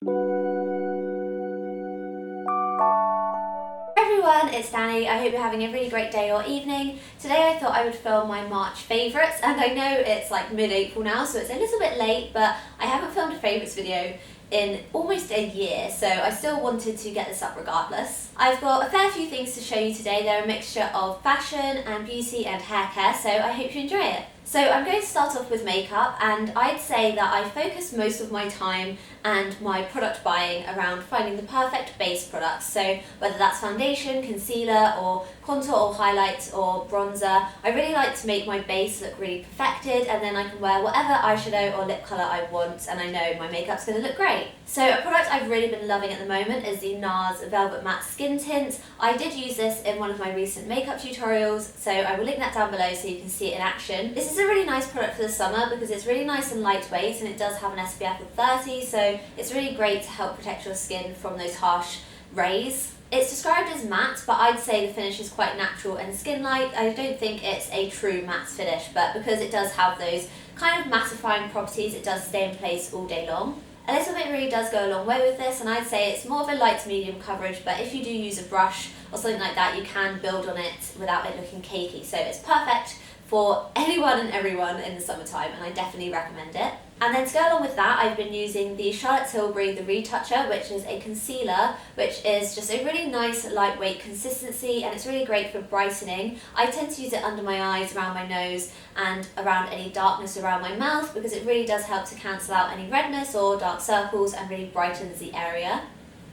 Everyone, it's Dannii. I hope you're having a really great day or evening. Today I thought I would film my March favourites, and I know it's like mid-April now, so it's a little bit late, but I haven't filmed a favourites video in almost a year, so I still wanted to get this up regardless. I've got a fair few things to show you today. They're a mixture of fashion and beauty and hair care, so I hope you enjoy it. So I'm going to start off with makeup, and I'd say that I focus most of my time and my product buying around finding the perfect base products. So whether that's foundation, concealer, or contour or highlight or bronzer, I really like to make my base look really perfected, and then I can wear whatever eyeshadow or lip colour I want, and I know my makeup's going to look great. So a product I've really been loving at the moment is the NARS Velvet Matte Skin Tint. I did use this in one of my recent makeup tutorials, so I will link that down below so you can see it in action. This is a really nice product for the summer because it's really nice and lightweight, and it does have an SPF of 30, so it's really great to help protect your skin from those harsh rays. It's described as matte, but I'd say the finish is quite natural and skin-like. I don't think it's a true matte finish, but because it does have those kind of mattifying properties, it does stay in place all day long. A little bit really does go a long way with this, and I'd say it's more of a light to medium coverage, but if you do use a brush or something like that, you can build on it without it looking cakey. So it's perfect for anyone and everyone in the summertime, and I definitely recommend it. And then to go along with that, I've been using the Charlotte Tilbury The Retoucher, which is a concealer, which is just a really nice lightweight consistency, and it's really great for brightening. I tend to use it under my eyes, around my nose, and around any darkness around my mouth, because it really does help to cancel out any redness or dark circles and really brightens the area.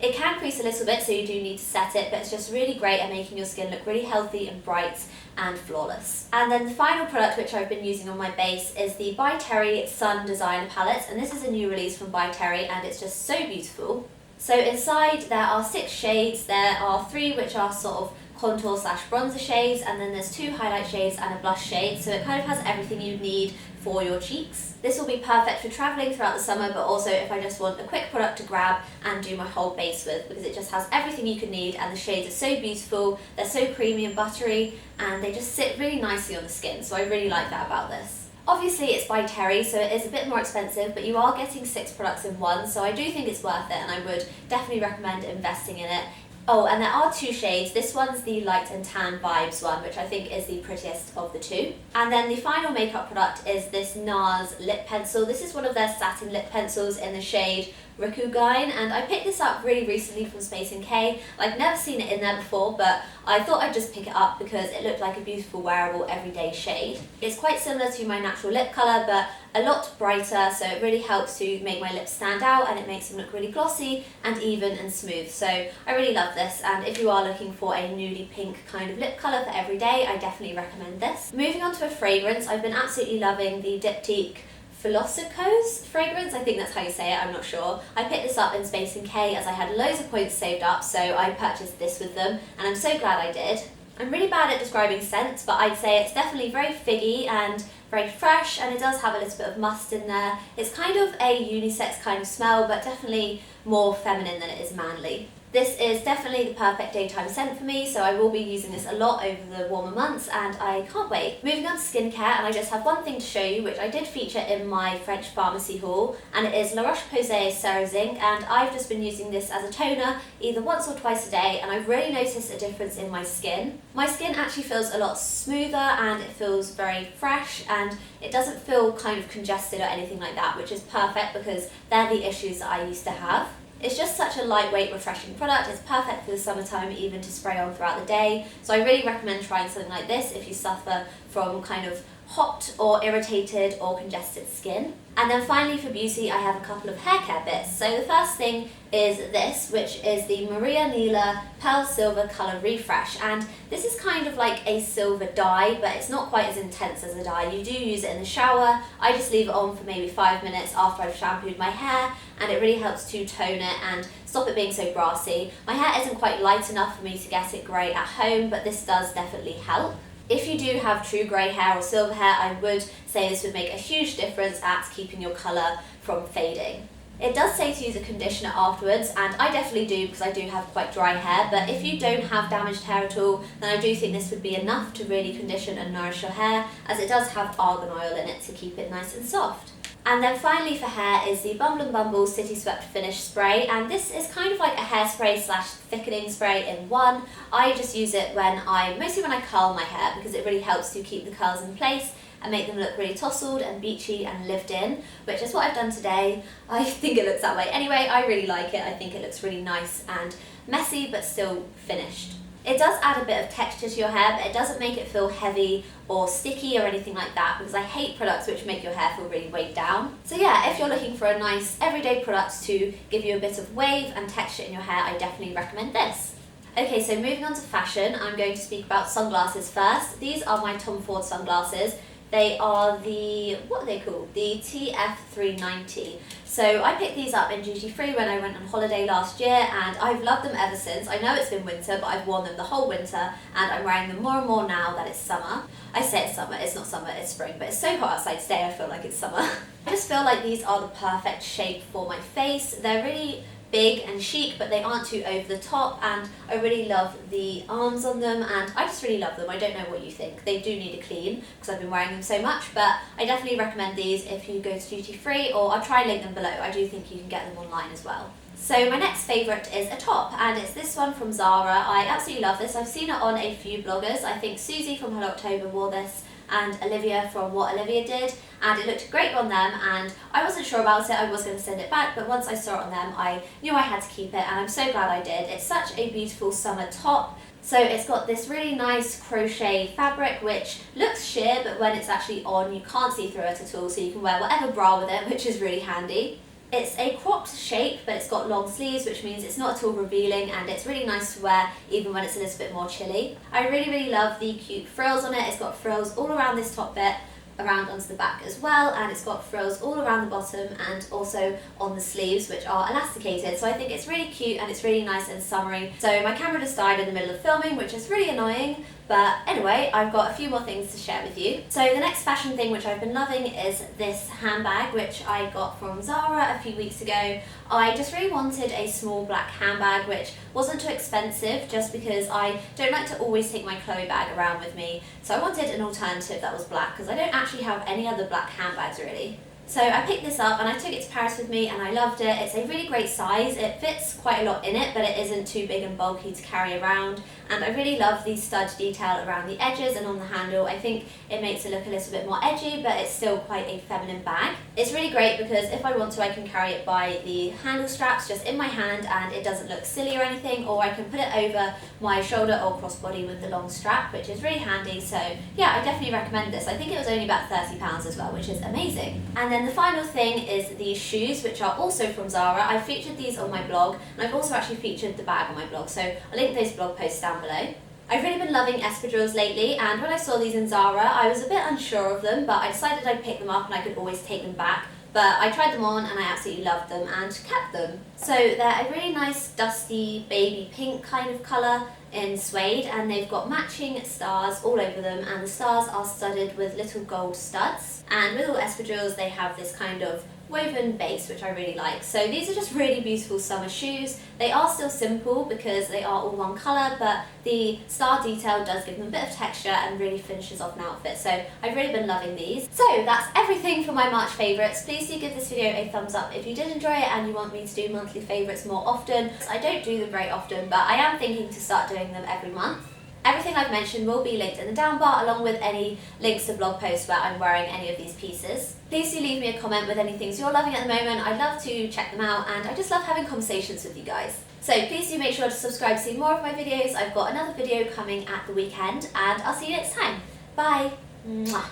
It can crease a little bit, so you do need to set it, but it's just really great at making your skin look really healthy and bright and flawless. And then the final product which I've been using on my base is the By Terry Sun Designer Palette, and this is a new release from By Terry, and it's just so beautiful. So inside there are 6 shades. There are 3 which are sort of contour slash bronzer shades, and then there's 2 highlight shades and a blush shade, so it kind of has everything you need for your cheeks. This will be perfect for travelling throughout the summer, but also if I just want a quick product to grab and do my whole base with, because it just has everything you could need, and the shades are so beautiful, they're so creamy and buttery, and they just sit really nicely on the skin, so I really like that about this. Obviously it's by Terry, so it is a bit more expensive, but you are getting 6 products in one, so I do think it's worth it, and I would definitely recommend investing in it. Oh, and there are 2 shades. This one's the Light and Tan Vibes one, which I think is the prettiest of the 2. And then the final makeup product is this NARS lip pencil. This is one of their satin lip pencils in the shade Rikugain, and I picked this up really recently from Space NK. I've never seen it in there before, but I thought I'd just pick it up because it looked like a beautiful wearable everyday shade. It's quite similar to my natural lip colour, but a lot brighter, so it really helps to make my lips stand out, and it makes them look really glossy and even and smooth. So I really love this, and if you are looking for a nudie pink kind of lip colour for every day, I definitely recommend this. Moving on to a fragrance, I've been absolutely loving the Diptyque Philosopher's fragrance. I think that's how you say it, I'm not sure. I picked this up in Space NK as I had loads of points saved up, so I purchased this with them, and I'm so glad I did. I'm really bad at describing scents, but I'd say it's definitely very figgy and very fresh, and it does have a little bit of must in there. It's kind of a unisex kind of smell, but definitely more feminine than it is manly. This is definitely the perfect daytime scent for me, so I will be using this a lot over the warmer months, and I can't wait. Moving on to skincare, and I just have one thing to show you, which I did feature in my French pharmacy haul, and it is La Roche-Posay Cerazinc, and I've just been using this as a toner either once or twice a day, and I've really noticed a difference in my skin. My skin actually feels a lot smoother, and it feels very fresh, and it doesn't feel kind of congested or anything like that, which is perfect because they're the issues that I used to have. It's just such a lightweight, refreshing product. It's perfect for the summertime, even to spray on throughout the day. So I really recommend trying something like this if you suffer from kind of hot or irritated or congested skin. And then finally for beauty, I have a couple of hair care bits. So the first thing is this, which is the Maria Neela Pearl Silver Colour Refresh. And this is kind of like a silver dye, but it's not quite as intense as a dye. You do use it in the shower. I just leave it on for maybe 5 minutes after I've shampooed my hair, and it really helps to tone it and stop it being so brassy. My hair isn't quite light enough for me to get it grey at home, but this does definitely help. If you do have true grey hair or silver hair, I would say this would make a huge difference at keeping your colour from fading. It does say to use a conditioner afterwards, and I definitely do because I do have quite dry hair, but if you don't have damaged hair at all, then I do think this would be enough to really condition and nourish your hair, as it does have argan oil in it to keep it nice and soft. And then finally for hair is the Bumble City Swept Finish Spray, and this is kind of like a hairspray slash thickening spray in one. I just use it mostly when I curl my hair, because it really helps to keep the curls in place and make them look really tousled and beachy and lived in, which is what I've done today. I think it looks that way. Anyway, I really like it. I think it looks really nice and messy but still finished. It does add a bit of texture to your hair, but it doesn't make it feel heavy or sticky or anything like that, because I hate products which make your hair feel really weighed down. So yeah, if you're looking for a nice everyday product to give you a bit of wave and texture in your hair, I definitely recommend this. Okay, so moving on to fashion, I'm going to speak about sunglasses first. These are my Tom Ford sunglasses. They are what are they called? The TF390. So I picked these up in duty free when I went on holiday last year, and I've loved them ever since. I know it's been winter, but I've worn them the whole winter, and I'm wearing them more and more now that it's summer. I say it's summer, it's not summer, it's spring, but it's so hot outside today I feel like it's summer. I just feel like these are the perfect shape for my face. They're really big and chic, but they aren't too over the top, and I really love the arms on them, and I just really love them. I don't know what you think. They do need a clean because I've been wearing them so much, but I definitely recommend these if you go to duty free, or I'll try and link them below. I do think you can get them online as well. So my next favourite is a top, and it's this one from Zara. I absolutely love this. I've seen it on a few bloggers. I think Susie from Hello October wore this, and Olivia from What Olivia Did, and it looked great on them, and I wasn't sure about it. I was going to send it back, but once I saw it on them, I knew I had to keep it, and I'm so glad I did. It's such a beautiful summer top. So it's got this really nice crochet fabric which looks sheer, but when it's actually on you can't see through it at all, so you can wear whatever bra with it, which is really handy. It's a cropped shape, but it's got long sleeves, which means it's not at all revealing, and it's really nice to wear even when it's a little bit more chilly. I really love the cute frills on it. It's got frills all around this top bit, around onto the back as well, and it's got frills all around the bottom and also on the sleeves, which are elasticated. So I think it's really cute and it's really nice and summery. So my camera just died in the middle of filming, which is really annoying. But anyway, I've got a few more things to share with you. So the next fashion thing which I've been loving is this handbag, which I got from Zara a few weeks ago. I just really wanted a small black handbag which wasn't too expensive, just because I don't like to always take my Chloe bag around with me. So I wanted an alternative that was black, because I don't actually have any other black handbags really. So I picked this up and I took it to Paris with me, and I loved it. It's a really great size. It fits quite a lot in it, but it isn't too big and bulky to carry around. And I really love the stud detail around the edges and on the handle. I think it makes it look a little bit more edgy, but it's still quite a feminine bag. It's really great because if I want to, I can carry it by the handle straps just in my hand, and it doesn't look silly or anything, or I can put it over my shoulder or crossbody with the long strap, which is really handy. So yeah, I definitely recommend this. I think it was only about £30 as well, which is amazing. And then the final thing is these shoes, which are also from Zara. I featured these on my blog, and I've also actually featured the bag on my blog, so I'll link those blog posts down below. I've really been loving espadrilles lately, and when I saw these in Zara, I was a bit unsure of them, but I decided I'd pick them up and I could always take them back. But I tried them on and I absolutely loved them and kept them. So they're a really nice dusty baby pink kind of colour in suede, and they've got matching stars all over them, and the stars are studded with little gold studs. And with all espadrilles, they have this kind of woven base, which I really like. So these are just really beautiful summer shoes. They are still simple because they are all one colour, but the star detail does give them a bit of texture and really finishes off an outfit. So I've really been loving these. So that's everything for my March favourites. Please do give this video a thumbs up if you did enjoy it and you want me to do monthly favourites more often. I don't do them very often, but I am thinking to start doing them every month. Everything I've mentioned will be linked in the down bar, along with any links to blog posts where I'm wearing any of these pieces. Please do leave me a comment with any things you're loving at the moment. I'd love to check them out, and I just love having conversations with you guys. So please do make sure to subscribe to see more of my videos. I've got another video coming at the weekend, and I'll see you next time. Bye! Mwah.